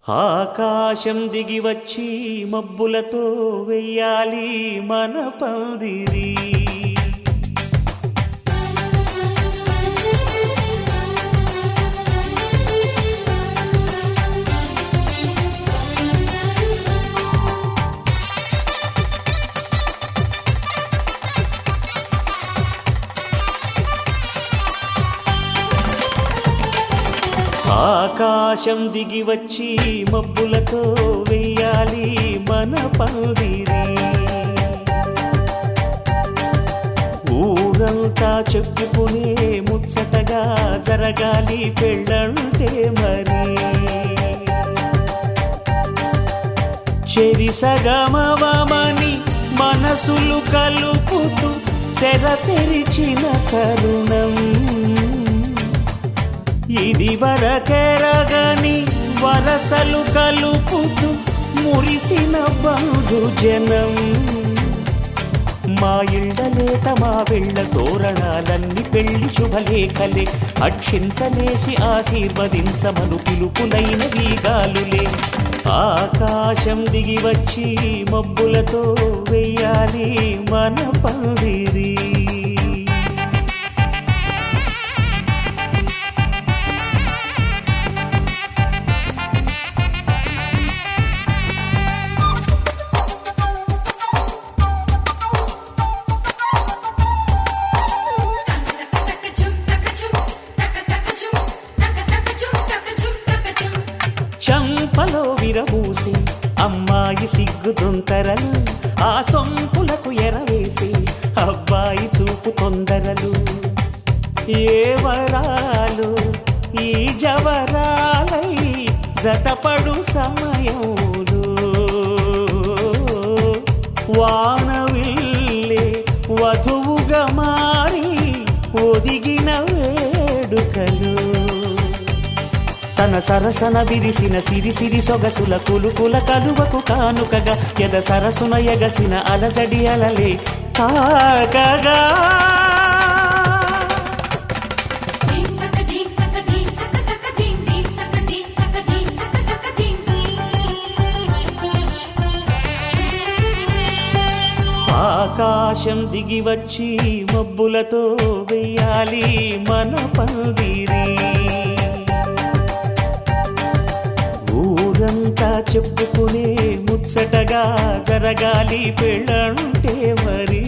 ఆకాశం దిగి వచ్చి మబ్బులతో వెయ్యాలి మన పందిరి. ఆకాశం దిగి వచ్చి మబ్బులతో వెయ్యాలి మన పందిరి. ఊరంతా చెప్పుకునే ముచ్చటగా జరగాలి పెళ్ళంటే మరి. చెరిసగమవమని మనసులు కలుపుతూ తెర తెరిచిన తరుణం ఇది వరకెరగని వరసలు కలుపుతూ మురిసిన బంధుజనం. మా ఇళ్ళలేత మా వెళ్ళ తోరణాలన్నీ పెళ్లి శుభలేఖలే. అక్షింతలేసి ఆశీర్వదించమను పిలుపులైన వీగాలులే. ఆకాశం దిగి వచ్చి మబ్బులతో వెయ్యాలి మన పందిరి. చంపలో విరబూసి అమ్మాయి సిగ్గుదొంతరలు, ఆ సొంపులకు ఎరవేసి అబ్బాయి చూపు తొందరలు. ఏ వరాలు ఈ జవరాలై జతపడు సమయంలో వానవిల్లే వధువుగా మారి ఒదిగిన వేడుకలు. తన సరసన విరిసిన సిరిసిరి సొగసుల కులుకుల కలువకు కానుకగా ఎద సరసున ఎగసిన అలజడి అలలే తాకగా. ఆకాశం దిగి వచ్చి మబ్బులతో వెయ్యాలి మన పందిరి. ఊరంతా చెప్పుకునే ముచ్చటగా జరగాలి పెళ్ళంటే మరి.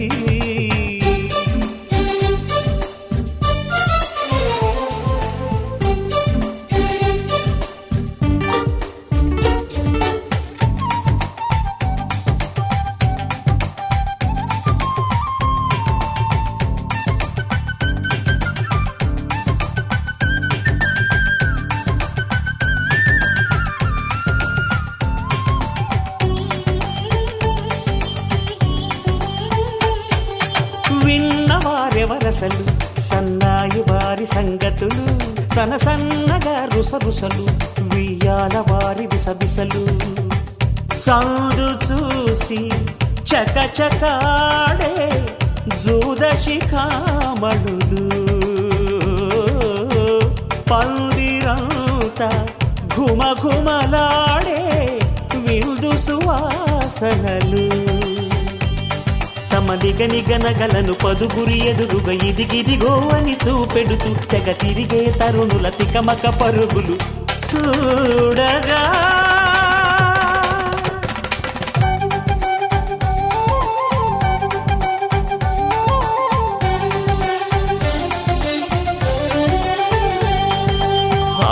విన్నవారెవరసలు సన్నాయి వారి సంగతులు, సనసన్నగా రుసరుసలు వియ్యాల వారి విసబిసలు. సందు చూసి చకచకాడే జూదశిఖామణులు, పందిరంతా ఘుమఘుమలాడే విందు సువాసనలు. తమ నిగనిగనగలను పదుగురి ఎదురుగా ఇదిగిదిగో అని చూపెడుతూ తెగ తిరిగే తరుణుల తికమక పరుగులు చూడగా.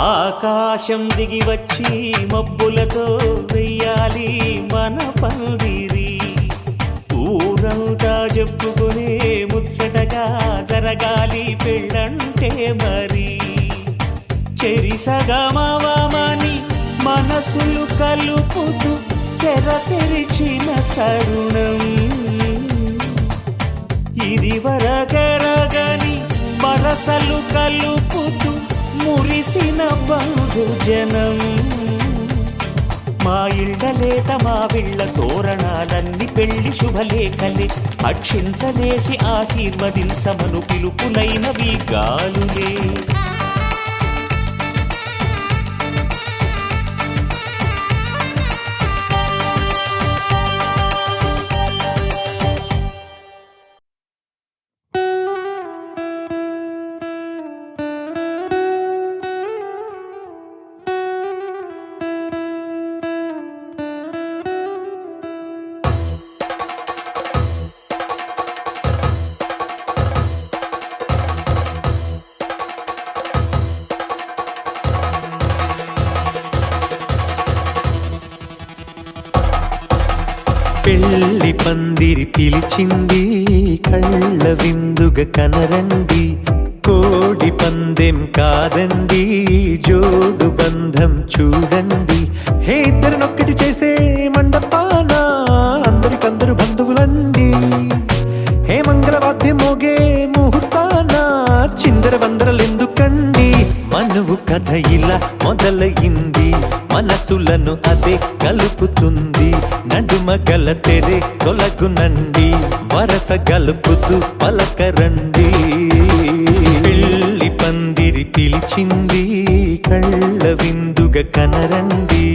ఆకాశం దిగి వచ్చి మబ్బులతో వెయ్యాలి మన పందిరి. ఊరంతా చెప్పుకునే ముచ్చటగా జరగాలి పెళ్ళంటే మరి. చెరిసగమవమని మనసులు కలుపుతూ తెర తెరిచిన తరుణం ఇది వరకెరగని వరసలు కలుపుతూ మురిసిన బంధుజనం. మా ఇళ్ళలేత మా వీళ్ళ తోరణాలన్నీ పెళ్లి శుభలేఖలే. అక్షింతలేసి ఆశీర్వదించమను పిలుపులైన వీగాలులే. పెళ్లి పందిరి పిలిచింది కళ్ళ విందుగా కనరండి, కోడి పందెం కాదండి జోడు బంధం చూడండి. హే ఇద్దరినొక్కటి చేసే మండపాన అందరికందరు బంధువులండి, హే మంగళవాద్యం మోగే ముహూర్తాన చిందర వందరలెందుకండి. మనువు కథ ఇలా మొదలయింది, మనసులను అదే కలుపుతుంది, నడుమ గల తెరే తొలగునండి, వరస గలుపుతూ పలకరండి. పెళ్లి పందిరి పిలిచింది కళ్ళ విందుగా కనరండి.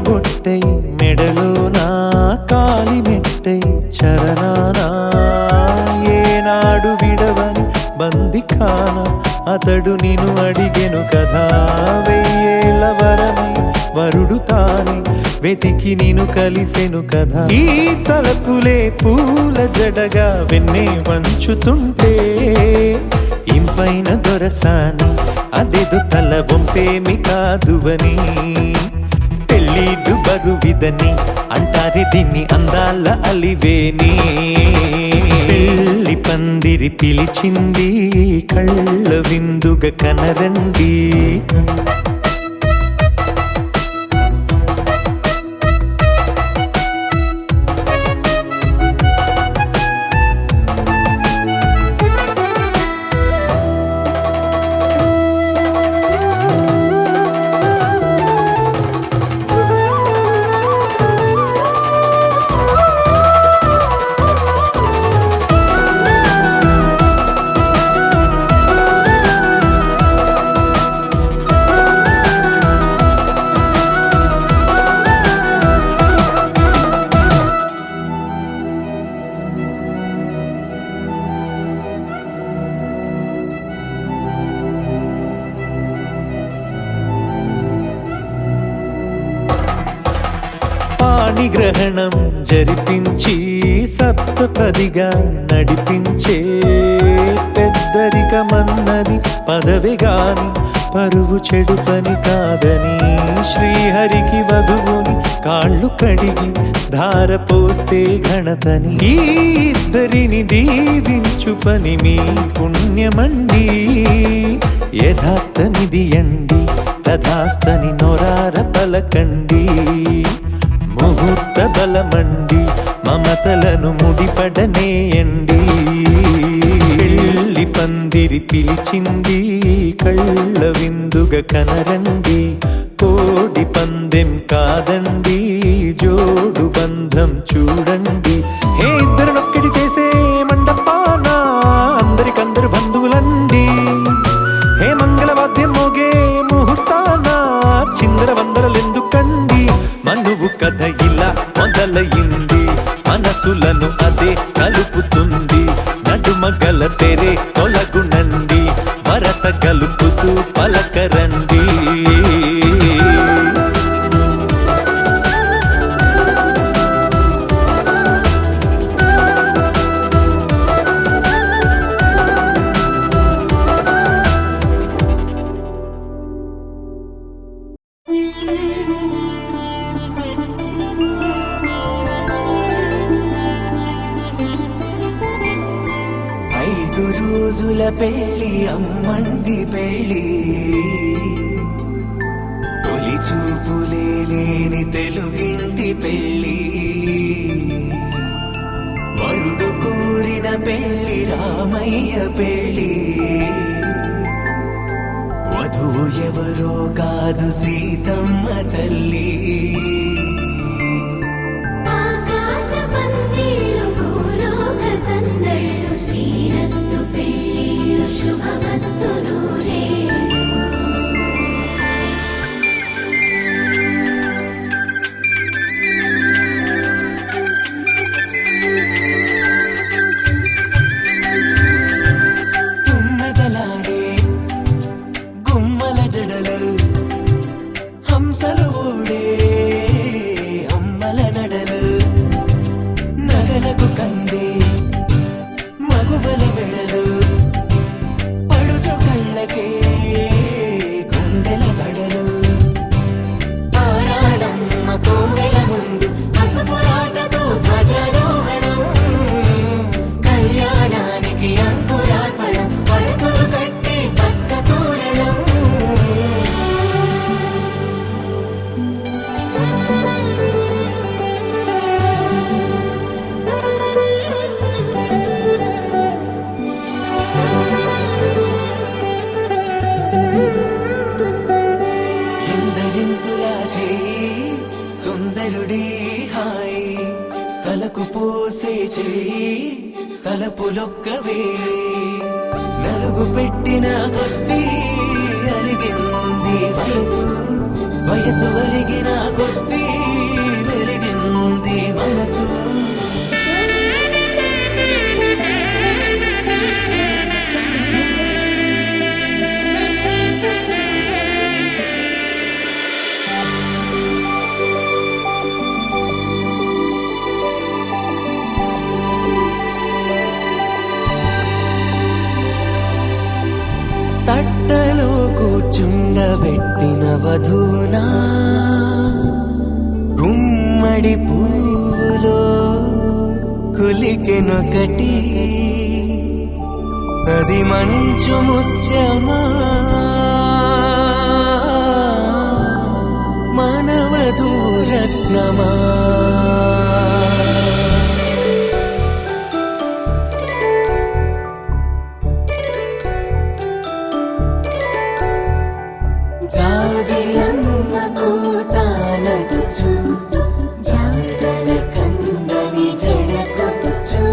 బొట్టై మెడలోనా కాలి మెట్టై చరణానా, ఏనాడు విడవని బందిఖాన అతడు నిన్ను అడిగెను కదా, వెయ్యేళ్ళ వరమై వరుడు తానే వెతికి నిన్ను కలిసెను కదా. ఈ తలపులే పూల జడగా వెన్నే వంచుతుంటే ఇంపైన దొరసాని అదేదో తల వంపేమి కాదువని, పెళ్ళిడు బరువిదని అంటారే దీన్ని అందాల అలివేని. పెళ్లి పందిరి పిలిచింది కళ్ళ విందుగా కనరండి. పాణిగ్రహణం జరిపించి సప్తపదిగా నడిపించే, పెద్దరికమన్నది పదవి గాని పరువు చెడు పని కాదని, శ్రీహరికి వధువుని కాళ్ళు కడిగి ధార పోస్తే ఘనతని, ఈ ఇద్దరిని దీవించు పని మీ పుణ్యమండి. యథార్థమిది అండి తథాస్తని నొరార పలకండి, ముహూర్త బలమండి మమతలను ముడిపడనేయండి. పెళ్లి పందిరి పిలిచింది కళ్ళ విందుగా కనరండి, కోడి పందెం కాదండి జోడు బంధం చూడండి. హే ఇద్దరినొక్కటి చేసే మండపాన అందరికందరు బంధువులండి, హే మంగళవాద్యం మోగే ముహూర్తాన చిందర వందరలెందుకండి. మనువు కథ ఇలా మొదలయింది, మనసులను అదే కలుపుతుంది, నడుమ గల తెరే తొలగునండి, వరస కలుపుతూ పలకరండి. రోజుల పెళ్ళి అమ్మండి పెళ్ళి, తొలి చూపులే లేని తెలుగింటి పెళ్ళి, వరుడు కోరిన పెళ్ళి రామయ్య పెళ్ళి, వధువు ఎవరో కాదు సీతమ్మ తల్లి. శ్రీరస్తు పెళ్ళిళ్ళు శుభమస్తు నూరే. తోడే అమ్మల నడలు నగలకు కందే మగువల వెడలు పడుచు కళ్ళకే గుండెల తడలు ఆరాడమ్మ కోవెల ముందు పసుపురాటతో ధ్వజారోహణం కళ్యాణానికి అంకురార్పణం పడకలు కట్టి పచ్చ తోరణం ఎందరింతులా చేయి సుందరుడి హాయి తలకు పోసే చేయి తలపులొక్కవే నలుగు పెట్టిన కొద్దీ అలిగింది వయసు వయసు అలిగిన కొద్దీ వెలిగింది మనసు తట్టలో కూర్చుండబెట్టిన వధూనా గుమ్మడి పువ్వులో కులికెనొకటి అది మంచు ముత్యమా మానవధూ రత్నమా జాబిలమ్మ కూతానదుచు జాడల కందని జడకొచ్చు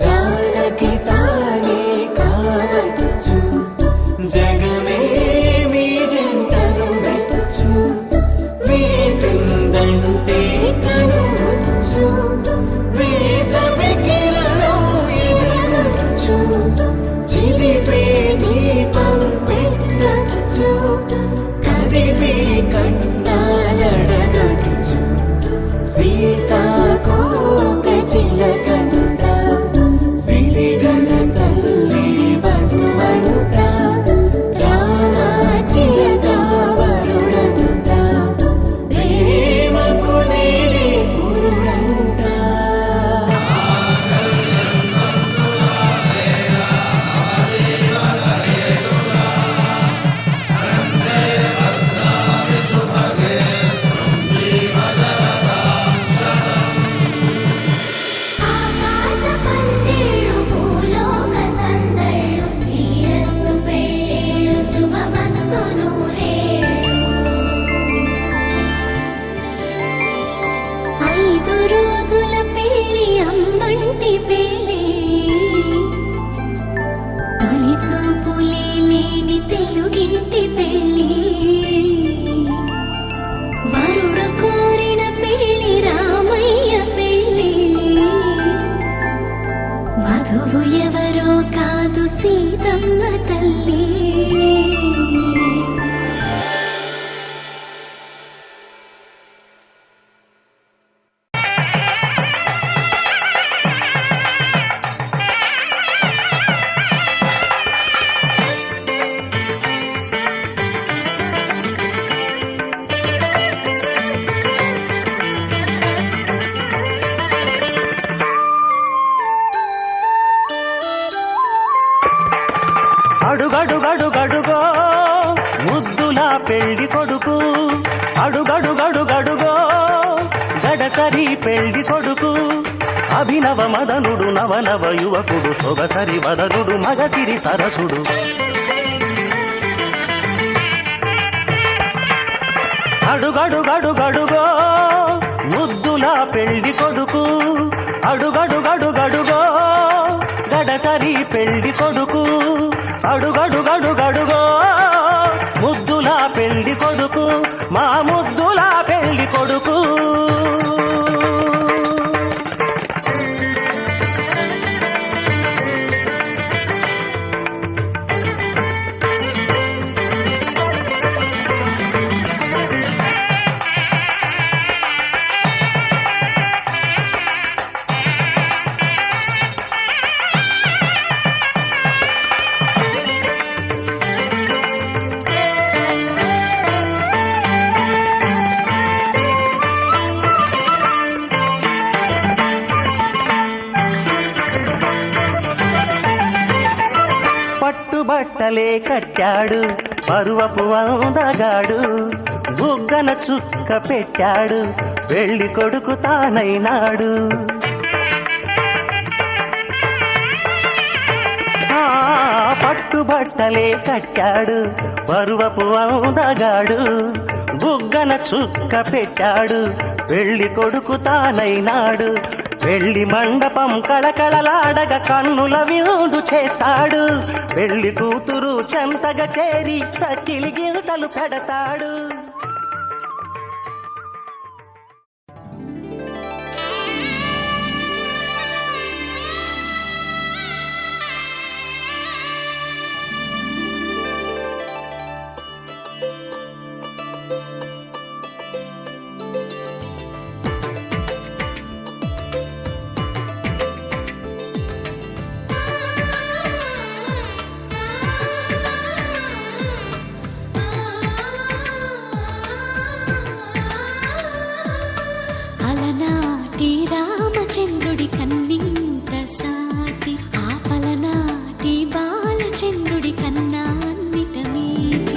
జానకి తానే కావదుచు జగమే మీ జంటను వెతుచు వేసిందంటే కనువచ్చు వేసవి కిరణం ఎదుగుచు చిదిపే దీపం పెట్టచ్చు కదిపే కన్నాలడగచ్చు సీతాకోక చిలకనుట సిరిగల తల్లి వధువనుట రామ చిలక వరుడనుట ప్రేమకు నేడే పురుడంట ఆకాశ పందిళ్ళు భూలోక సందళ్ళు శ్రీరస్తు పెళ్ళిళ్ళు శుభమస్తు నూరేళ్ళు 5 రోజుల పెళ్ళి అమ్మంటి పెళ్ళి తొలి చూపులే లేని తెలుగింటి పెళ్ళి వరుడు కోరిన పెళ్ళి రామయ్య పెళ్ళి వధువు ఎవరో కాదు సీతమ్మ తల్లి అడుగడుగడుగడుగో ముద్దుల పెళ్లి కొడుకు అడుగడుగడుగడుగో గడసరి పెళ్లి కొడుకు అభినవ మదనుడు నవనవ యువకుడు సొగసరి వదనుడు మగసిరి సరసుడు అడుగడుగడుగడుగో ముద్దుల పెళ్లి కొడుకు అడుగడుగడుగడుగో గడసరి పెళ్లి కొడుకు అడుగడుగడుగడుగో ముద్దుల పెళ్లి కొడుకు మా ముద్దుల పెళ్లి కొడుకు బట్టలే కట్టాడు పరువపు అందగాడు బుగ్గన చుక్క పెట్టాడు పెళ్లి కొడుకు తానైనాడు పట్టుబట్టలే కట్టాడు పరువపు అందగాడు బుగ్గన చుక్క పెట్టాడు పెళ్లి కొడుకు తానైనాడు పెళ్లి మండపం కళకళలాడగా కన్నుల విందు చేస్తాడు పెళ్లి కూతురు చెంతగా చేరి సకిలి గింతలు పెడతాడు అలనాటి రామచంద్రుడి కన్నింత సాటి ఆపలనాటి బాలచంద్రుడి కన్నా అన్నిట మీటి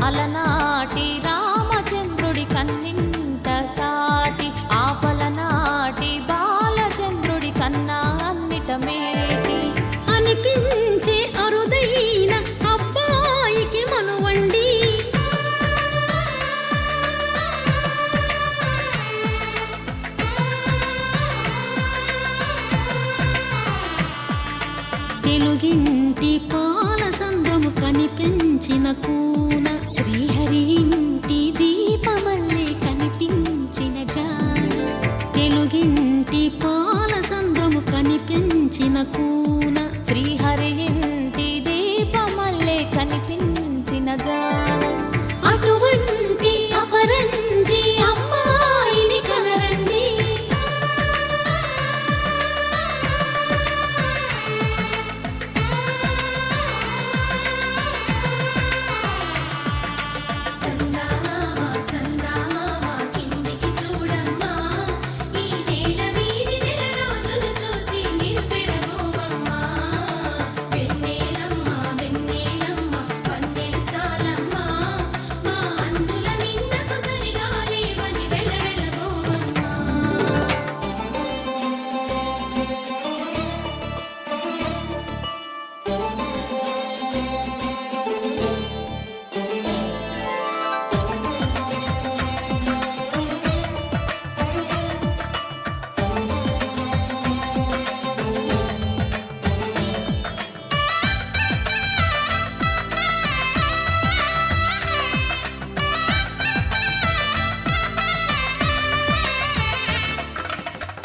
అలనాటి రామచంద్రుడి కన్నింత సాటి ఆపలనాటి బాలచంద్రుడి కన్నా అన్నిట మేటి అనిపించే అరుదైన అబ్బాయికి మనువండి తెలుగింటి పాల సంద్రము కనిపించిన కూన శ్రీహరి ఇంటి దీపమల్లే కనిపించిన జాన తెలుగింటి పాల సంద్రము కనిపించిన కూన శ్రీహరి ఇంటి దీపమల్లే కనిపించిన జాన అటువంటి అపరంజి అమ్మాయిని కనరండి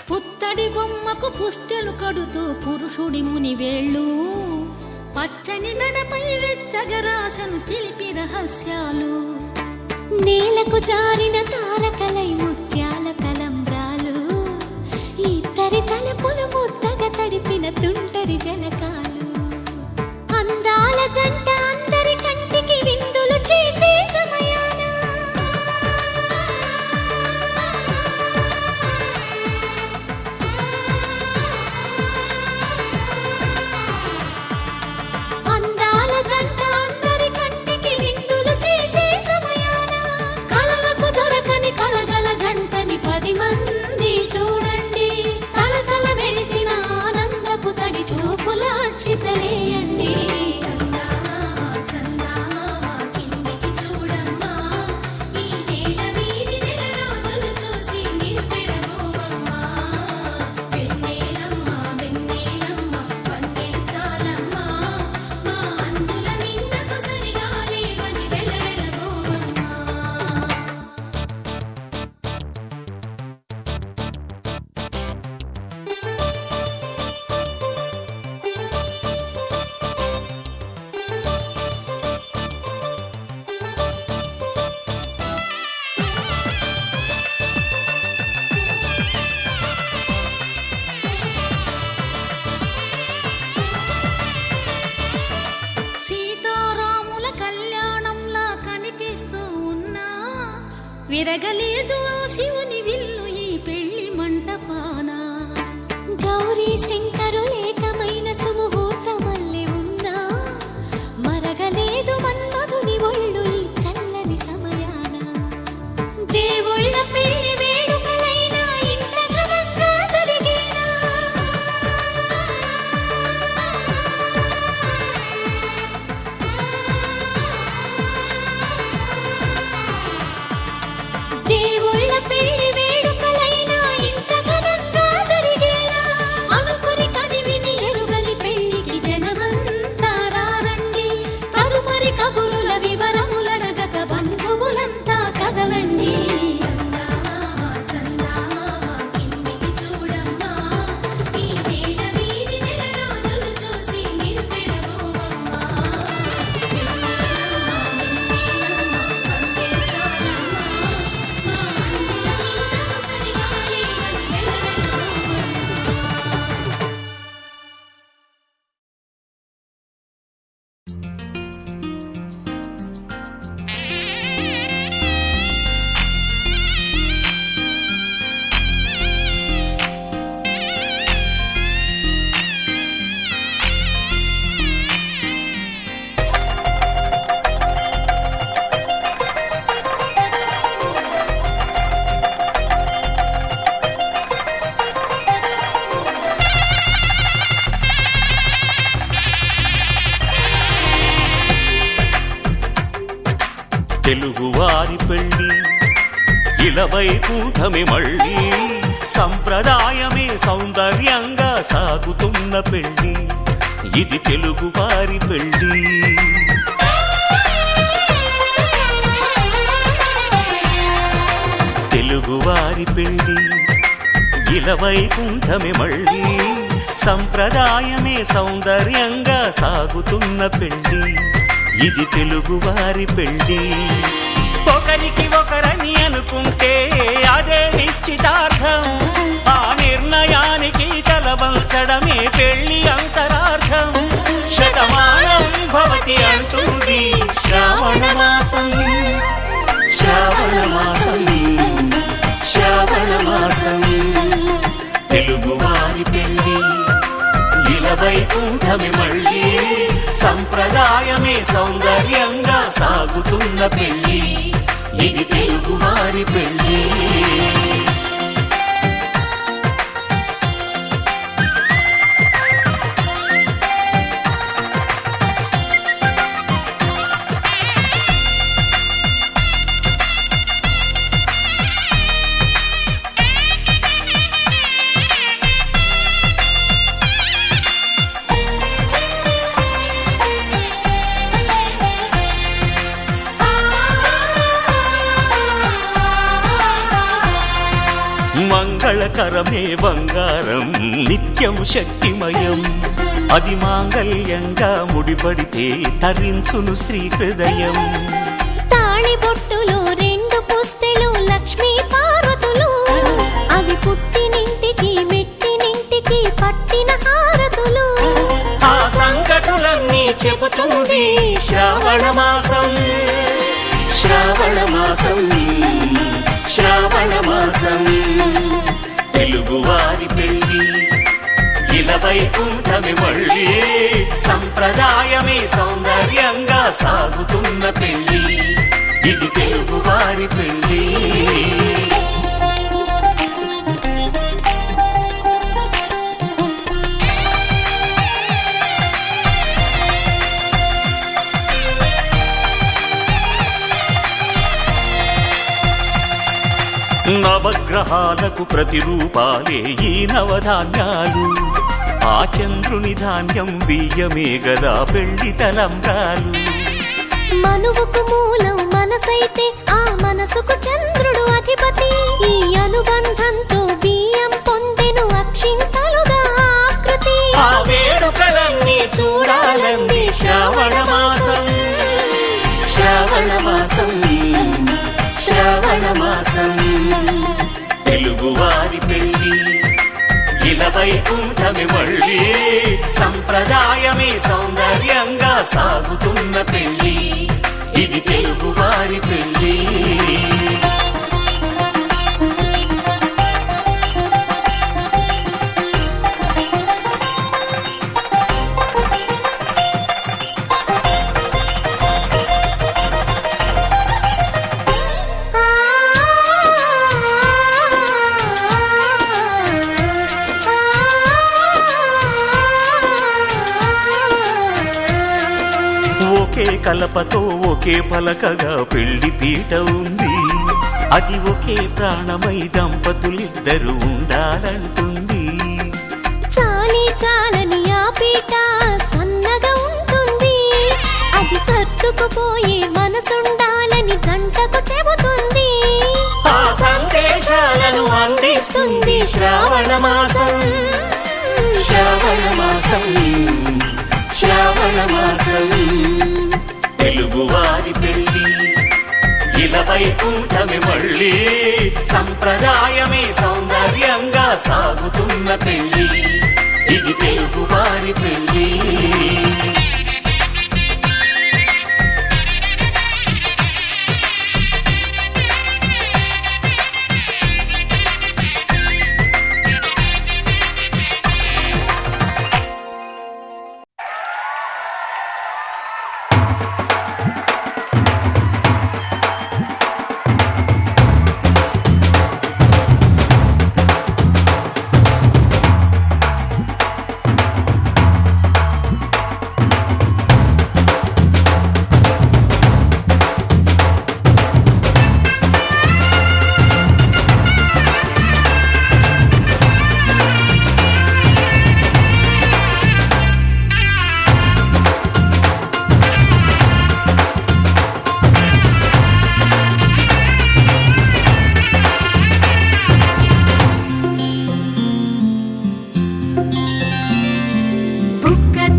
పుత్తడి బొమ్మకు పుస్తెలు కడుతూ పురుషుడి ముని వేళ్ళు పచ్చని నడపై వెచ్చగరాసను చిలిపి రహస్యాలు నేలకు జారిన తారకలై ముత్యాల తలంబ్రాలు ఇద్దరి తలపులు ముద్దగా తడిపిన తుంటరి జలకాలు అందాల జంట అందరి కంటికి విందులు చేసే సమయాన అందాల జంట అందరి కంటికి విందులు చేసే సమయాన కలలకు దొరకని కలగల జంటని 10 మంది చూడండి తలతల మెరిసిన ఆనందపు తడి చూపుల అక్షితలేయండి విరగలేదు ఆ శివుని విల్లు ఈ పెళ్లి మంటపాన గౌరీ శంకరులేకమైన సుముహూర్తమల్లె ఉన్నా దేవుళ్ళ పెళ్లి వేడుకలైనా ఇంత ఘనంగా జరిగేనా దేవుళ్ళ పెళ్లి వేడుకలైనా ఇంత ఘనంగా జరిగేనా అనుకుని కదివిని ఎరుగని పెళ్లికి జనమంతా రారండి తదుపరి కబురుల వివరములడగక బంధువులంతా కదలండి చందమామ చందమామ కిందికి చూడమ్మా ఈ వేళ వీధి నెల రోజులు చూసి నివ్వెరబోవమ్మా వెన్నెలమ్మ వందే చాలమ్మా మా అన్నుల నీడకు సరిగాలి అని వెలవెలబోవమ్మా తెలుగువారి పెళ్ళి ఇలవైకుంఠమే మళ్ళీ సంప్రదాయమే సౌందర్యంగా సాగుతున్న పెళ్ళి ఇది తెలుగువారి పెళ్ళి తెలుగువారి పెళ్ళి ఇలవైకుంఠమే మళ్ళీ సంప్రదాయమే సౌందర్యంగా సాగుతున్న పెళ్ళి ఇది తెలుగువారి పెళ్ళి ఒకరికి ఒకరని అనుకుంటే అదే నిశ్చితార్థం ఆ నిర్ణయానికి తలవంచడమే పెళ్ళి అంతరార్థం శతమానం భవతి అంటుంది శ్రావణ మాసం శ్రావణ మాసం శ్రావణ మాసం తెలుగువారి పెళ్ళి ఇలవైకుంఠమే మళ్ళీ సంప్రదాయమే సౌందర్యంగా సాగుతున్న పెళ్ళి ఇది తెలుగువారి పెళ్ళి మంగళకరమే బంగారం నిత్యం శక్తిమయం అది మాంగళ్యంగా ముడిపడితే తరించును స్త్రీ హృదయం తాళిబొట్టులో రెండు పుస్తెలు లక్ష్మీ పార్వతులు అవి పుట్టినింటికి మెట్టినింటికి పట్టిన హారతులు ఆ సంకటులన్నీ చెబుతుంది శ్రావణ మాసం శ్రావణ మాసం శ్రావణ మాసం తెలుగువారి పెళ్ళి ఇలవైకుంఠమే మళ్ళీ సంప్రదాయమే సౌందర్యంగా సాగుతున్న పెళ్ళి ఇది తెలుగువారి పెళ్ళి నవగ్రహాలకు ప్రతిరూపాలే ఈ నవధాన్యాలు ఆ చంద్రుని ధాన్యం బియ్యమే గదా పెళ్లి తలంబ్రాలు మనువుకు మూలం మనసైతే ఆ మనసుకు చంద్రుడు అధిపతి ఈ అనుబంధంతో బియ్యం పొందెను అక్షింతలుగా ఆకృతి ఆ వేడుకలన్నీ చూడాలంది శ్రావణ మాసం శ్రావణ మాసం శ్రావణ మాసం తెలుగువారి పెళ్ళి ఇలవైకుంఠమే మళ్ళీ సంప్రదాయమే సౌందర్యంగా సాగుతున్న పెళ్ళి ఇది తెలుగువారి పెళ్ళి కలపతో ఒకే పలకగా పెళ్లి పీట ఉంది. అది ఒకే ప్రాణమై దంపతులిద్దరూ ఉండాలంటుంది. చాలి చాలని ఆ పీట సన్నగా ఉంటుంది. అది సర్దుకుపోయే మనసుండాలని జంటకు చెబుతుంది. ఆ సందేశాలను అందిస్తుంది శ్రావణ మాసం. శ్రావణ మాసం, శ్రావణ మాసం. తెలుగువారి పెళ్లి ఇలా వైకుంఠమే మళ్ళీ, సంప్రదాయమే సౌందర్యంగా సాగుతున్న పెళ్లి. ఇది తెలుగువారి పెళ్లి.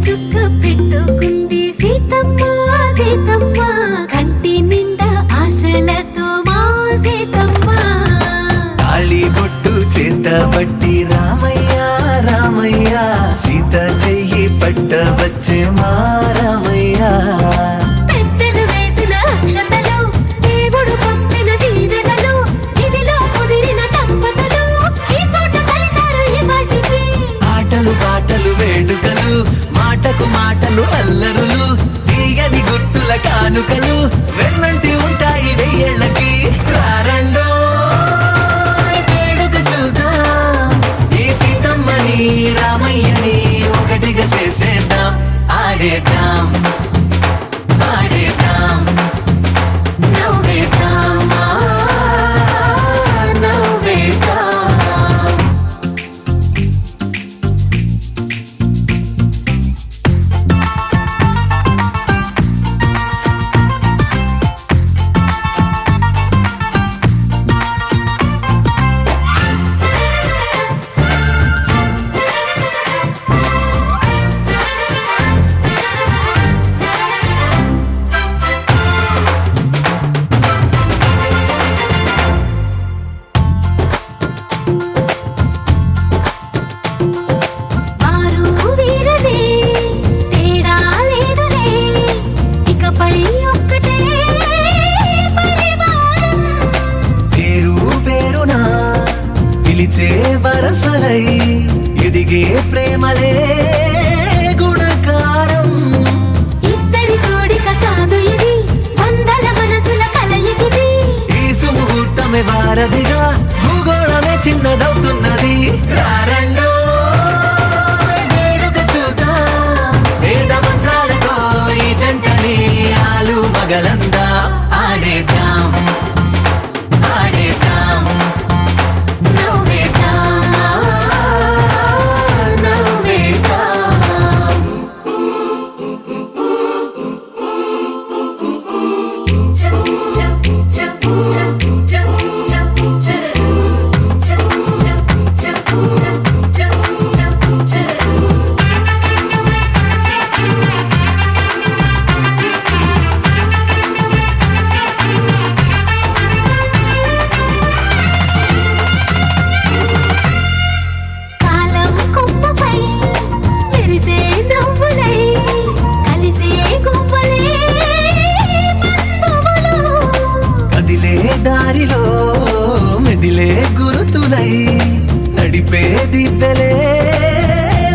చుక్క పెట్టుకుంది సీతమ్మ సీతమ్మ, కంటి నిండా ఆశలతో మా సీతమ్మ. తాళి బొట్టు చేతబట్టి రామయ్య రామయ్య, సీత చెయ్యి పట్ట వచ్చే మా రామయ్య. పెద్దలు వేసిన అక్షతలు, దేవుడు పంపిన దీవెనలు, ఇవిలో కుదిరిన దంపతులు ఈ చోట కలిసారు ఈ పాటికి. ఆటలు పాటలు వేడుకలు, మాటకు మాటలు అల్లరులు, తీయని గుట్టుల కానుకలు వెన్నంటి ఉంటాయి వెయ్యేళ్ళకి. రారండో వేడుక చూద్దాం, ఈ సీతమ్మని రామయ్యని ఒకటిగా చేసేద్దాం. ఆడేద్దాం ఆడేద్దాం, నవ్వేద్దాం నవ్వేద్దాం. వారు వీరనే తేడా లేదులే, ఇకపై ఒక్కటే పరివారం. పేరు పేరున పిలిచే వరసలై ఎదిగే ప్రేమలే గుణకారం. ఇద్దరి కోడిక కాదు ఇది, వందల మనసుల కలయికిది. ఈ సుముహూర్తమే వారధిగా, భూగోళమే చిన్నదవుతున్నది. రారండో వేడుక చూద్దాం, వేద మంత్రాలతో ఈ జంటని ఆలు మగలందా. ఆడేద్దాం ఆడేద్దాం, నవ్వేద్దాం నవ్వేద్దాం. కాలం కొమ్మపై మెరిసే నవ్వులై, కలిసే గువ్వలే బంధువులు. కదిలే దారిలో మెదిలే గురుతులై, నడిపే దిబ్బెలే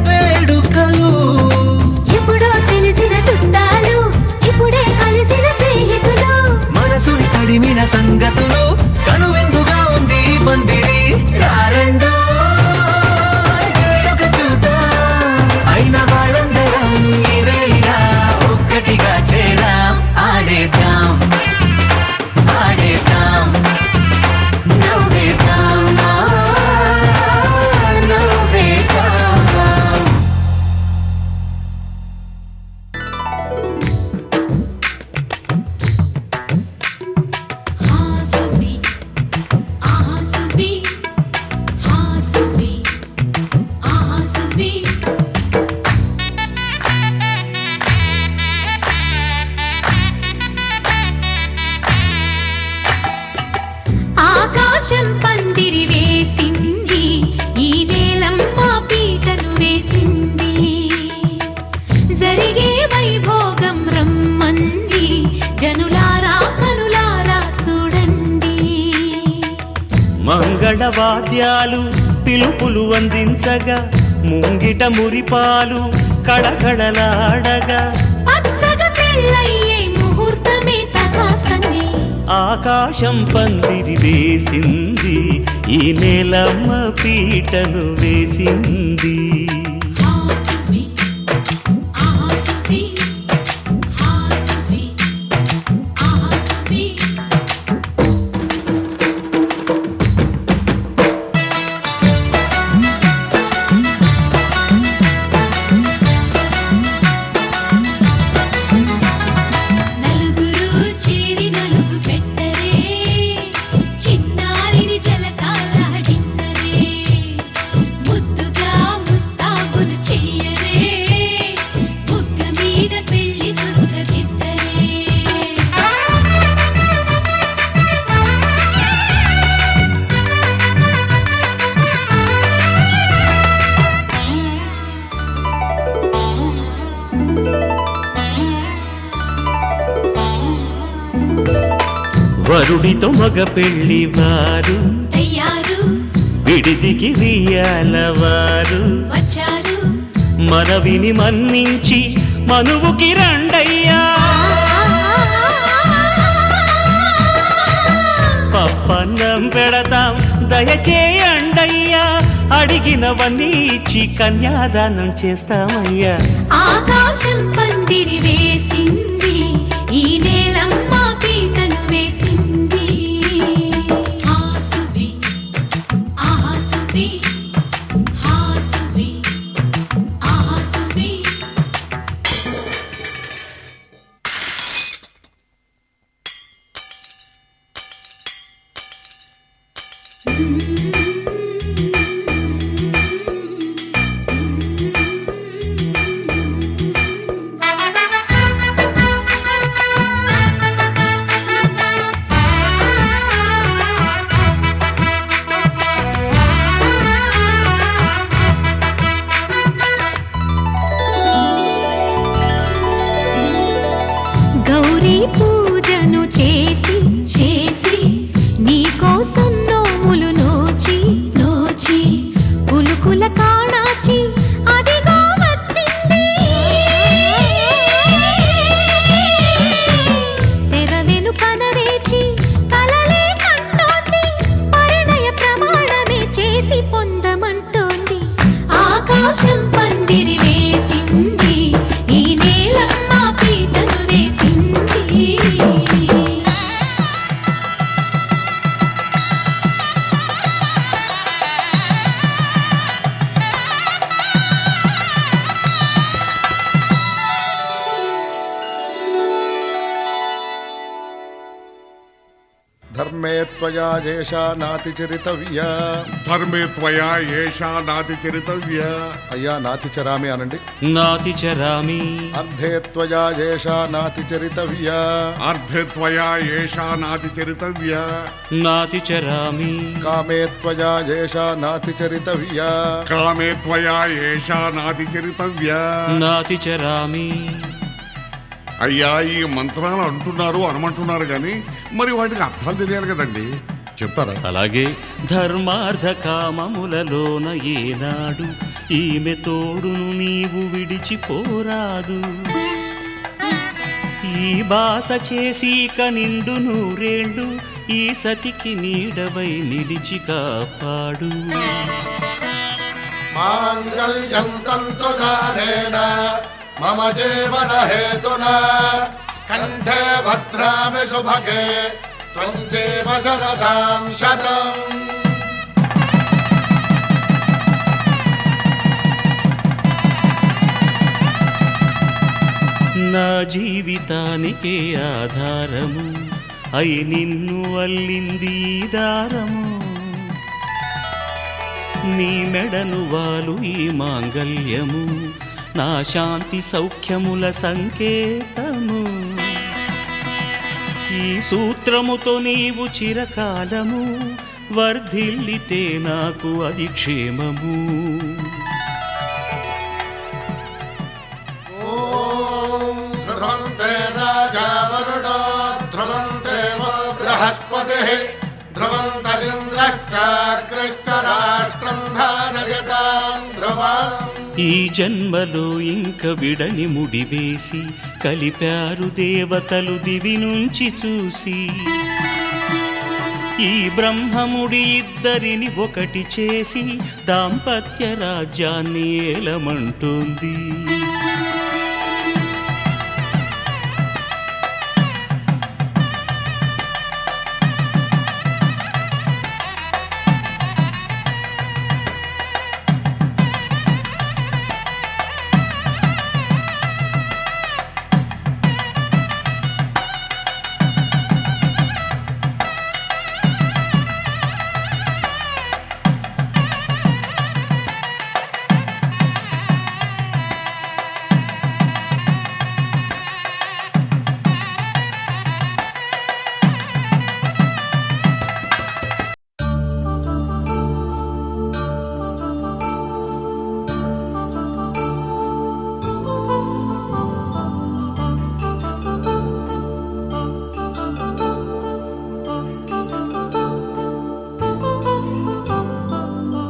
వేడుకలు. ఎప్పుడో తెలిసిన చుట్టాలు, ఇప్పుడే కలిసిన స్నేహితులు. మనసుని తడిమిన సంగతులు, కనువిందుగా ఉంది ఈ పందిరి. రారండో వేడుక చూద్దాం, అయిన వాళ్ళందరం ఈ వేళ ఒక్కటిగా చేరాం. పందిరి వేసింది, ఈ నేలమ్మ పీటను వేసింది. జరిగే వైభోగం రమ్మంది, జనులారా కనులారా చూడండి. మంగళవాద్యాలు పిలుపులు అందించగా, ముంగిట మురిపాలు కళకళలాడగా, పచ్చగా పెళ్ళయ్యే ముహూర్తమే తగాస్తుంది. ఆకాశం పందిరి వేసింది, ఈ నేలమ్మ పీటను వేసింది. హాసువి, ఆహాసువి, హాసువి, ఆహాసువి. నలుగురు చేరి నలుగు పెట్టరే, చిన్నారిని జలకాలాడించరే, ముద్దుగా ముస్తాబులు చెయ్యరే, బుగ్గ మీద పెళ్లి చుక్కదిద్దరే. వరుడితో మగ పెళ్లి వారు, అయ్యారు విడిదికి వియ్యాలవారు, వచ్చారు. మనవిని మన్నించి మనువుకి రండయ్యా. పప్పన్నం పెడతాం దయచేయండయ్యా, అడిగినవన్నీ ఇచ్చి కన్యాదానం చేస్తామయ్యా. ఆకాశం పందిరి వేసింది, ఈ నేలమ్మ పీటను వేసింది. హాసువి, ఆహాసువి, హాసువి, ఆహాసువి. గౌరీ పూజను చేసి చేసి, నీకోసం నోములు నోచి నోచి, కులుకుల కాణాచి అదిగో వచ్చింది. తెర వెనుకన వేచి కలలే కంటోంది, పరిణయ ప్రమాణమే చేసి పొందమంటోంది. ఆకాశం పందిరి వేసింది, ఈ నేలమ్మ పీటను వేసింది. ధర్మే త్వయా ఏషా నాతిచరితవ్యా. ధర్మే త్వయా ఏషా నాతిచరితవ్య. అయ్యా నాతిచరామి అనండి. నాతిచరామి, అర్ధే త్వయా ఏషా నాతిచరితవ్యా. అర్ధే త్వయా ఏషా నాతిచరితవ్య. నాతిచరామి, కామే త్వయా ఏషా నాతిచరితవ్యా. కామే త్వయా ఏషా నాతిచరితవ్య. నాతిచరామి. అయ్యా ఈ మంత్రాలు అంటున్నారు అనమంటున్నారు కానీ మరి వాటికి అర్థాలు తెలియాలి కదండి, చెప్తారా? అలాగే ధర్మార్థ కామములలోన ఏనాడు ఈమె తోడును నీవు విడిచిపోరాదు. ఈ బాస చేసి కనిండు నూరేళ్ళు, ఈ సతికి నీడవై నిలిచి కాపాడు. మాంగళ్యం తంతునానేన మమ జీవన హేతునా, కంఠే భద్రామి శుభగే త్వం జీవ శరదాం శతం. నా జీవితానికే ఆధారము అయి నిన్ను అల్లింది ఈ దారము. నీ మెడను వాలు ఈ మాంగల్యము, నా శాంతి సౌఖ్యముల సంకేతము. ఈ సూత్రముతో నీవు చిరకాలము వర్ధిల్లితే నాకు అది క్షేమము. ఓం ధ్రువంతే రాజా వరుణో ధ్రువంతే వో బృహస్పతిః ధ్రువంతరింద్రశ్చాగ్రశ్చ రాష్ట్రం ధారయతాం ధ్రువం. ఈ జన్మలో ఇంక విడని ముడివేసి కలిపారు దేవతలు దివి నుంచి చూసి. ఈ బ్రహ్మముడి ఇద్దరిని ఒకటి చేసి దాంపత్య రాజ్యాన్ని ఏలమంటోంది.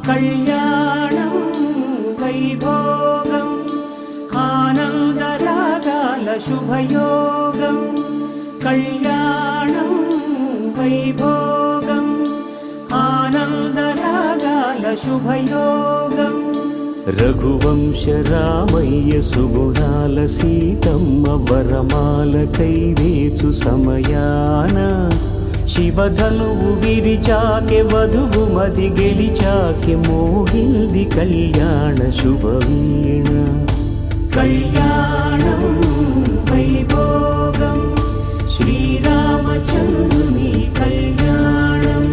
కళ్యాణం వైభోగం ఆనందరాగాల శుభయోగం. కళ్యాణం వైభోగం ఆనందరాగాల శుభయోగం. రఘువంశ రామయ్య సుగుణాల సీతమ్మ వరమాల కైవేచు సమయాన శివధనువు విరిచాకె వధువు మది గెలిచాకె మోగింది కళ్యాణ శుభవీణ. కళ్యాణం వైభోగం శ్రీరామచంద్రుని కళ్యాణం.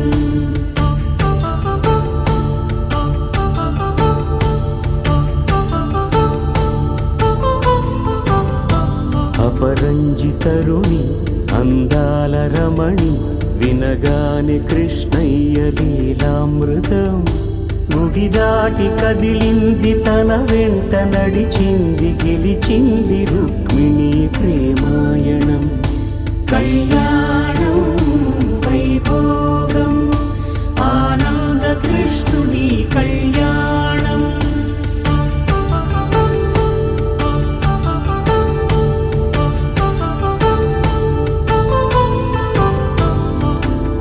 అపరంజి తరుణి అందాల రమణి వినగానే కృష్ణయ్య లీలామృతం. గుడి దాటి కదిలింది తన వెంట నడిచింది గెలిచింది రుక్మిణి ప్రేమాయణం. కళ్యాణం వైభోగం ఆనంద కృష్ణుని కళ్యాణం.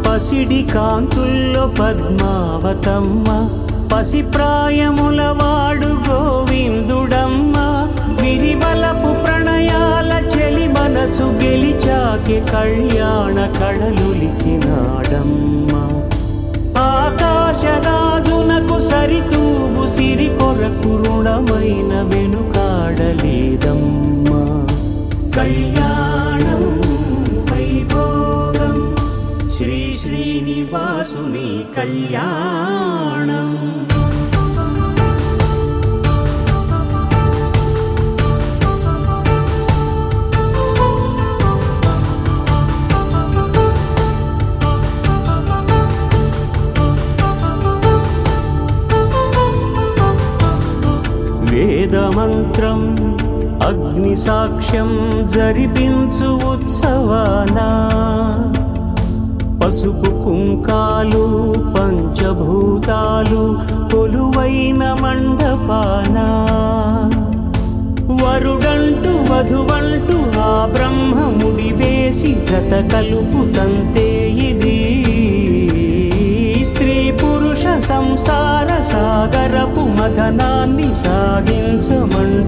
పసిడి కాంతుల్లో పద్మావతమ్మ పసిప్రాయముల వాడు గోవిందుడమ్మ. విరివలపు ప్రణయాల చెలి మనసు గెలిచాకే కళ్యాణ కళలులికినాడమ్మ. ఆకాశరాజునకు సరితూగు సిరి కొరకు రుణమైన వెనుకాడలేదమ్మా. కళ్యాణం వైభోగం శ్రీ శ్రీనివాసుని కళ్యాణం. వేదమంత్రం అగ్ని సాక్ష్యం జరిపించు ఉత్సవానా. పసుపు కుంకాలు పంచభూతాలు కొలువైన మండపాన. వరుడంటూ వధువంటూ ఆ బ్రహ్మముడి వేసి జత కలుపుతంతే ఇది. స్త్రీ పురుష సంసార సాగరపు మథనాన్ని సాగించమంటున్నది.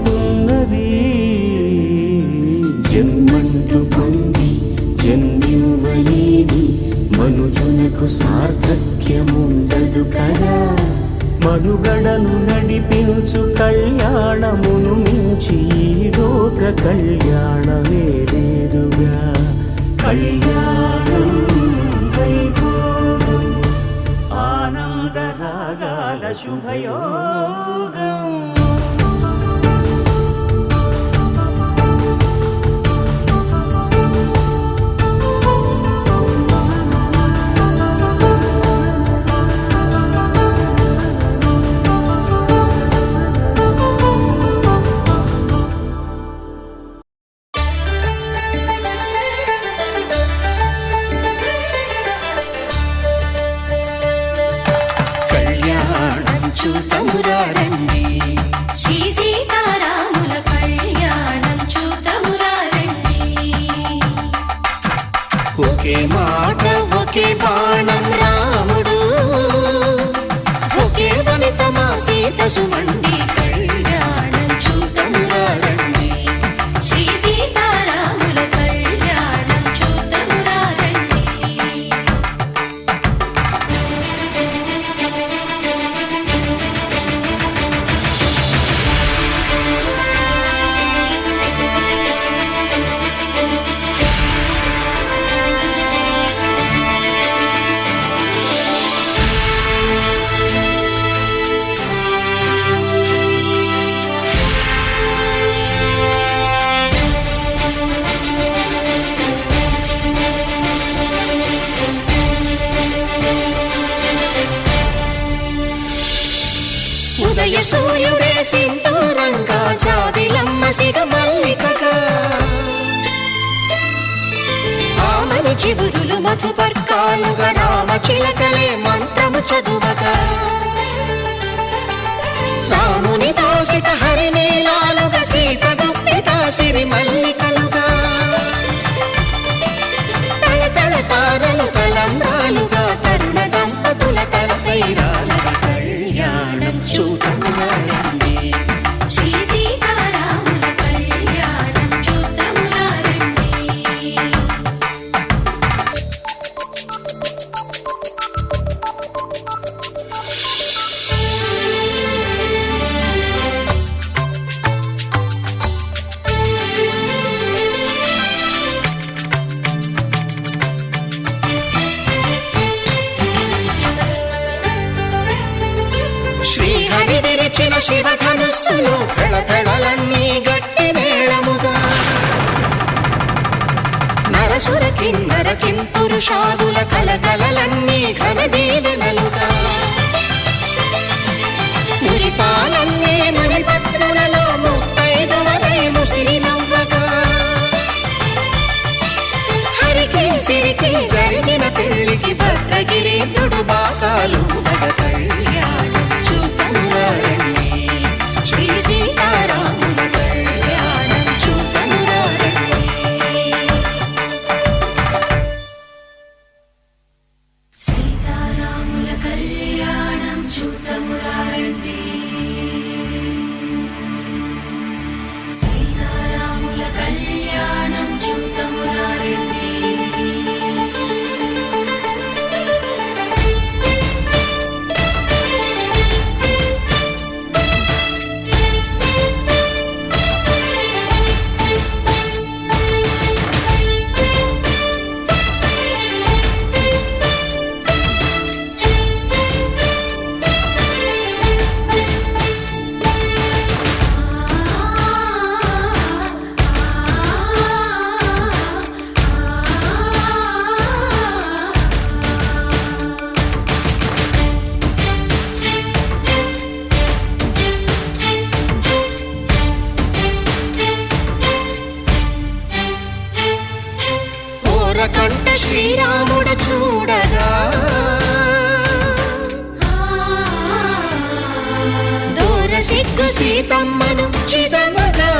జన్మంటు పొంది జన్మివ్వలేని మనుజునకు సార్థక్యముండదు కదా. మనుగడను నడిపించు కళ్యాణమును మించి ఈ లోక కళ్యాణమే లేదుగా. కళ్యాణం వైభోగం ఆనంద రాగాల శుభయోగం. చూతమురారండి శ్రీ సీతారాముల కళ్యాణం చూతమురారండి ఒకే మాట ఒకే బాణం రాముడు ఒకే వనిత మా సీత సుమండి కళ్యాణం చూతమురారండి శ్రీ సీతారాముల కళ్యాణం చూతమురారండి ఉదయ సూర్యుడే సింధూరంగా జాబిలమ్మ సిగ మల్లికగా ఆమని చివురులు మధుపర్కాలుగా రామ చిలకలే మంత్రము చదువగా రాముని దోసిట హరినీలాలుగా సీత గుప్పిట సిరి మల్లికలుగా తళతళ తారలు తలంబ్రాలుగా తరుణ దంపతుల తలపైరాలుగా కళ్యాణం చూతమురారండి శ్రీ సీతారాముల కళ్యాణం చూతమురారండి శ్రీహరి విరిచిన శివధనుస్సులు పెళపెళలన్నీ గట్టి మేళముగా నరసుర కిన్నర కింపురుషాదుల కలకలలన్నీ ఘన దీవెనలుగా మురిపాలన్నీ మణిపత్రులలో ముత్తైదువలై ముసిరి నవ్వగా హరికి సిరికి జరిగిన పెళ్లికి భద్రగిరీంద్రుడు బాకాలు కళ్యాణం చూతమురారండి శ్రీ సీతారాముల కళ్యాణం చూతమురారండి సీతారాముల కళ్యాణం చూతమురారండి సీతారాముల కళ్యాణం చూతమురారండి ఓరకంట శ్రీరాముడు చూడగా దూర సిగ్గు సీతమ్మను చిదమగా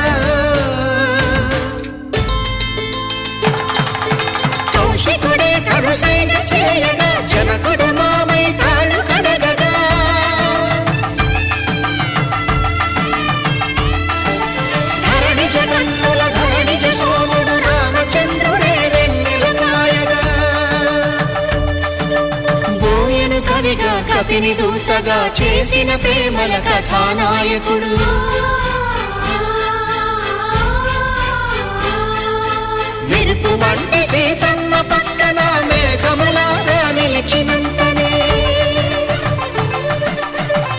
కౌశికుడే కరుసైన చేయగా జనకుడు మామై కాళ్ళు కడగగా ధరణి జగన్నుల ధరణిజ సోముడు రామచంద్రుడే వెన్నెల కాయగా బోయను కవిగా కపిని దూతగా చేసిన ప్రేమల కథానాయకుడు మెరుపు వంటి సీతమ్మ పక్కన మేఘములాగా నిలిచినంతనే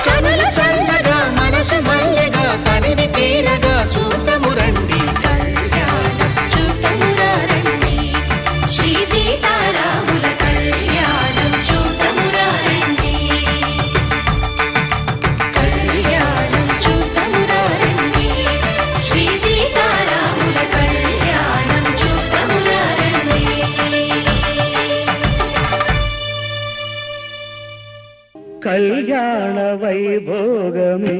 కనులు చల్లగా మనసు మల్లెగా తనివి తీరగా చూతమురండి కళ్యాణం చూతమురారండి శ్రీ సీతారాముల కళ్యాణం చూతమురారండి కళ్యాణం చూతమురారండి శ్రీ సీతారాముల కళ్యాణం చూతమురారండి కళ్యాణ వైభోగమే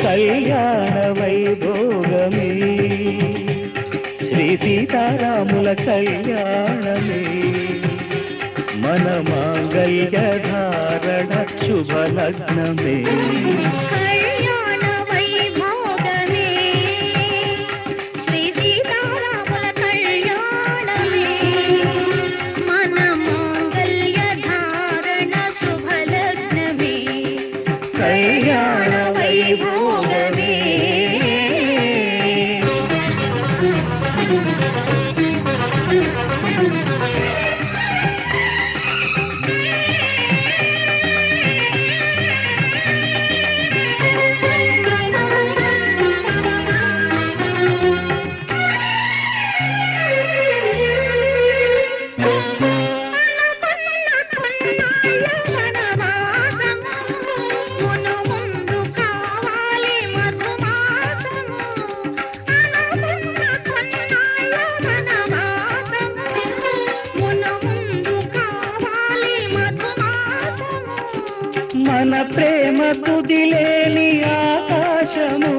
కళ్యాణ వైభోగమే శ్రీ సీతారాముల కళ్యాణమే మన మాంగళ్య ధారణ శుభలగ్నమే కళ్యాణ వైభోగమే శ్రీ సీతారాముల కళ్యాణమే మన మాంగళ్య ధారణ శుభలగ్నమే కళ్యాణ వైభోగమే మన ప్రేమ తుదిలేని ఆకాశము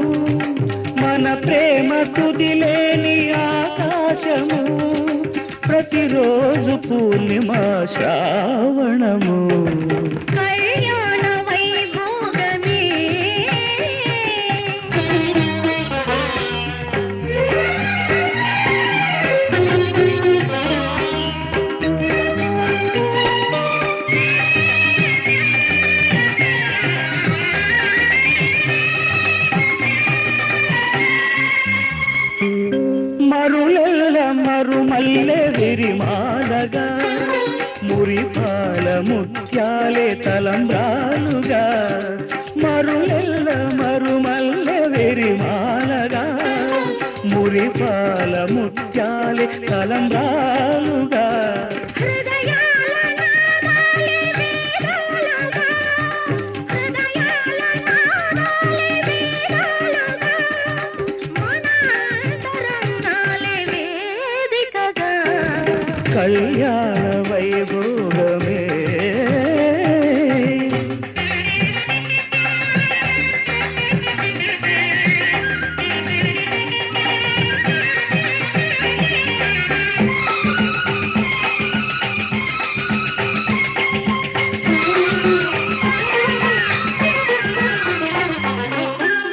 మన ప్రేమ తుదిలేని ఆకాశము ప్రతిరోజు పూర్ణిమ శ్రావణము కళ్యాణ వైభోగమే మరులెల్ల మరుమల్లె విరిమాలగా మురిపాల ముత్యాలే తలంబ్రాలుగా మరులెల్ల మరుమల్లె విరిమాలగా మురిపాల ముత్యాలే తలంబ్రాలుగా కళ్యాణ వైభోగమే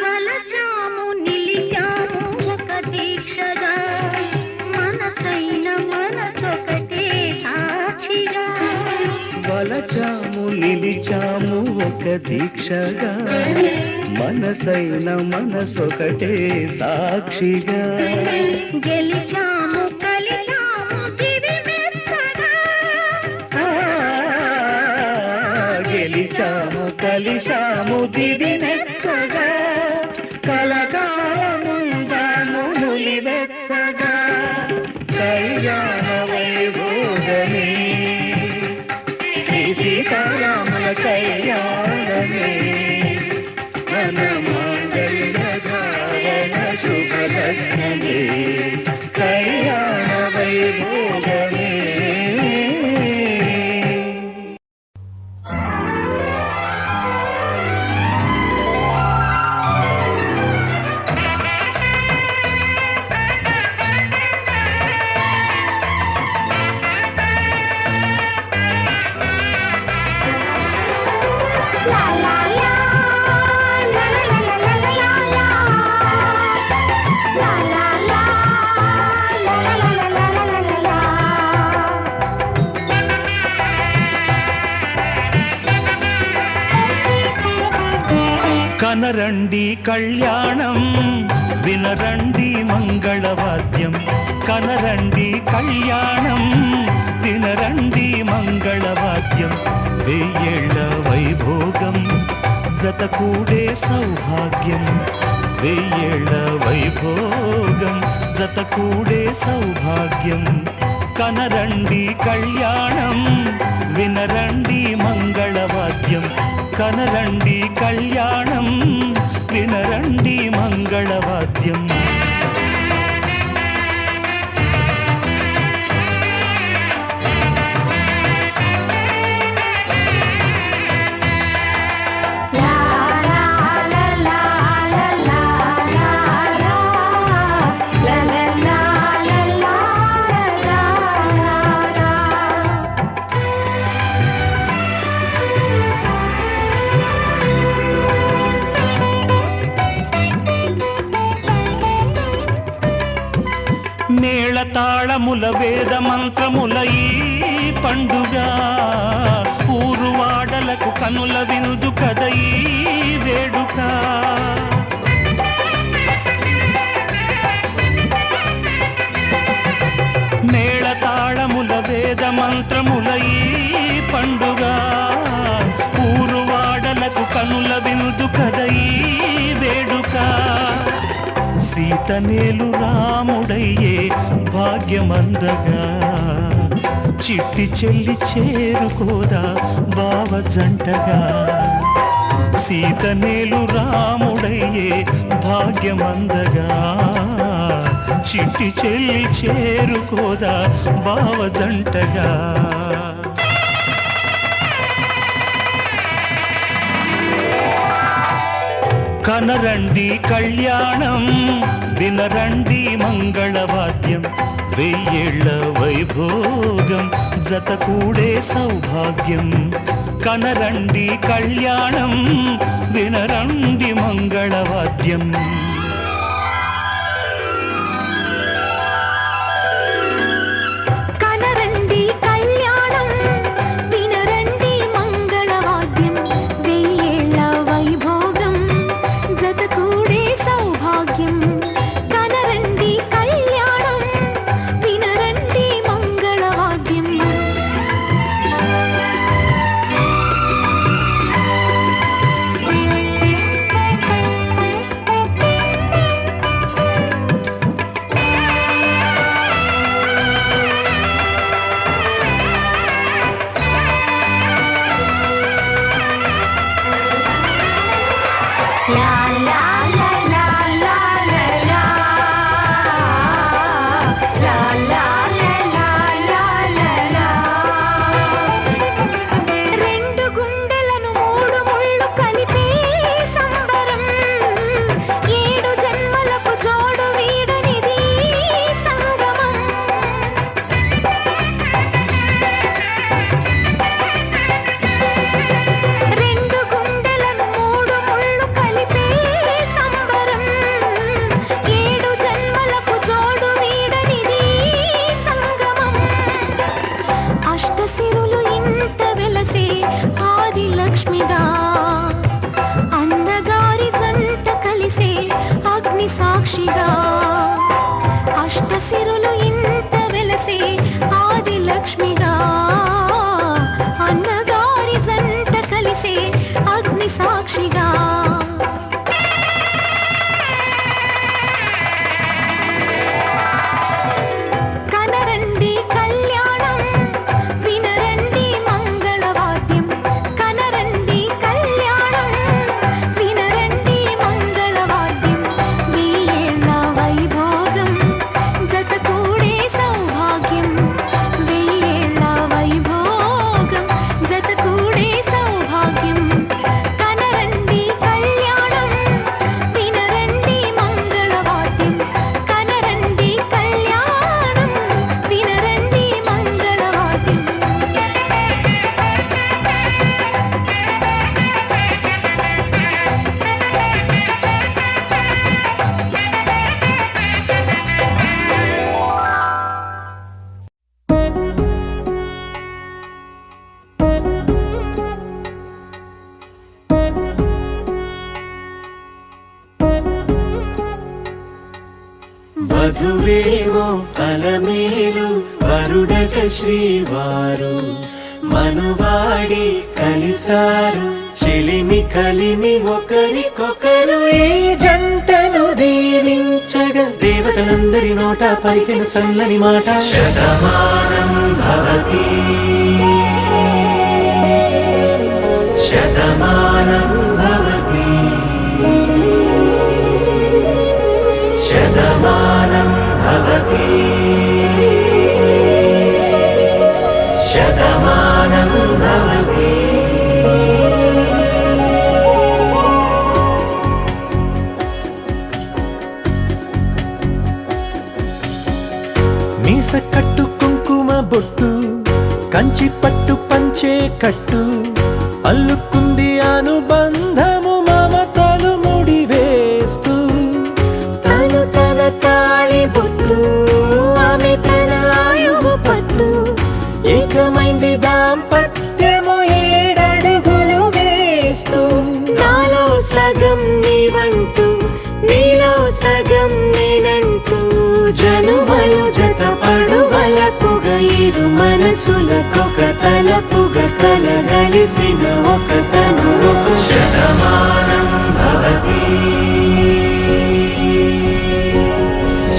వలచాము నిలిచాము ఒక దీక్షగా మనసైన మనసొకటే సాక్షిగా వలచాము నిలిచాము ఒక దీక్షగా మనసైన మనసొకటే సాక్షిగా గెలిచాము కలిచాము దివి మెచ్చగా ఆ, గెలిచాము కలిశాము దివి నెచ్చగా కలకాలముందాము నులివెచ్చగా కళ్యాణ వైభోగమే శ్రీ సీతారాముల కళ్యాణమే మన మాంగళ్య ధారణ శుభలగ్నమే కళ్యాణ వైభోగమే కనరండి కళ్యాణం వినరండి మంగళవాద్యం కనరండి కళ్యాణం వినరండి మంగళవాద్యం వెయ్యేళ్ల వైభోగం జతకూడే సౌభాగ్యం వెయ్యేళ్ల వైభోగం జతకూడే సౌభాగ్యం కనరండి కళ్యాణం వినరండి మంగళవాద్యం కనరండి కళ్యాణం వినరండి మంగళవాద్యం వేద మంత్రముల ఈ పండుగ ఊరువాడలకు కనుల వినుదు కద ఈ వేడుక మేళతాళముల వేద మంత్రముల ఈ పండుగ ఊరువాడలకు కనుల వినుదు కద ఈ వేడుక సీతనేలు రాముడయ్యే భాగ్యమందగా చిట్టి చెల్లి చేరుకోదా బావ జంటగా సీతనేలు రాముడయ్యే భాగ్యమందగా చిట్టి చెల్లి చేరుకోదా బావ జంటగా కనరండి కళ్యాణం వినరండి మంగళవాద్యం వెయ్యేళ్ల వైభోగం జత కూడే సౌభాగ్యం కనరండి కళ్యాణం వినరండి మంగళవాద్యం కనరండి కళ్యాణం వినరండి మంగళవాద్యం వెయ్యేళ్ల వైభోగం జత కూడే సౌభాగ్యం కనరండి కళ్యాణం వినరండి మంగళవాద్యం రెండు గుండెలను మూడు ముళ్ళు కలిపే సంబరం ఏడు జన్మలకు జోడు వీడనిది సంగమం రెండు గుండెలను మూడు ముళ్ళు కలిపే సంబరం ఏడు జన్మలకు జోడు వీడనిది సంగమం అష్టసిరులు ఇంట వెలసే ఆది లక్ష్మిగా అందగారి జంట కలిసే అగ్ని సాక్షిగా అష్టసిరులు ఇంట వెలసే ఆది లక్ష్మిగా అన్నగారి జంట కలిసే అగ్ని సాక్షిగా కనరండి కళ్యాణం వినరండి మంగళవాద్యం కనరండి కళ్యాణం వినరండి మంగళవాద్యం వెయ్యేళ్ల వైభోగం జత కూడే సౌభాగ్యం వెయ్యేళ్ల వైభోగం జత కూడే సౌభాగ్యం కనరండి కళ్యాణం వినరండి మంగళవాద్యం కనరండి కళ్యాణం వినరండి మంగళవాద్యం వధువేమో అలమేలు వరుడట శ్రీవారు మనువాడి కలిసారు చెలిమి కలిమి ఒకరికొకరు ఈ జంటను దీవించగా దేవతలందరి నోట పలికిన చల్లని మాట శతమానం భవతి శతమానం భవతి శతమానం భవతి శతమానం భవతి మీస కట్టు కుంకుమ బొట్టు కంచి పట్టు పంచే కట్టు అల్లుకుంది అనుబంధము మమతలు ముడివేస్తూ తను తన తాళి బొట్టు ఆమె తన ఆయు దాంపత్యము 7 అడుగులు వేస్తూ నాలో సగం నీవంటూ నీలో సగం నేనంటూ జనుమలు జతపడు వలపుగ ఇరు మనసులకొక తలపుగ కలగలిసిన ఒక తనువుకు శతమానం భవతి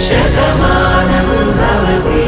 శతమానం భవతి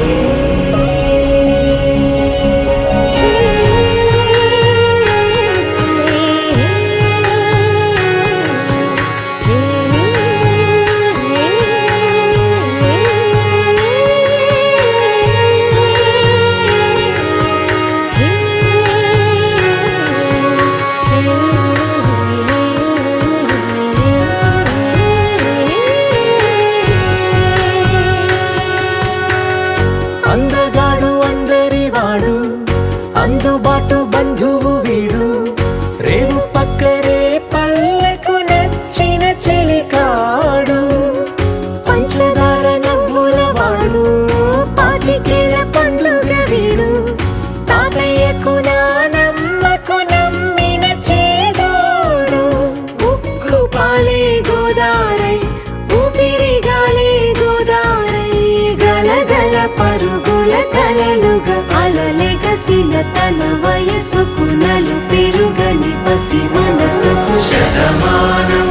అందగాడు అందరివాడు అందుబాటు బంధువు వీడు రేవు పక్కరే పల్లెకు నచ్చిన చెలికాడు పంచదార నవ్వుల వాడు పాతికేల పండుగ వీడు తాతయ్యకు నానమ్మకు నమ్మిన చేదోడు ఉక్కు పాలే గోదారై ఊపిరిగాలే గోదారై గలగల పరుగుల కలలుగా అలలెగసిన తన వయసుకు నలు పెరుగని పసి మనసుకు శతమానం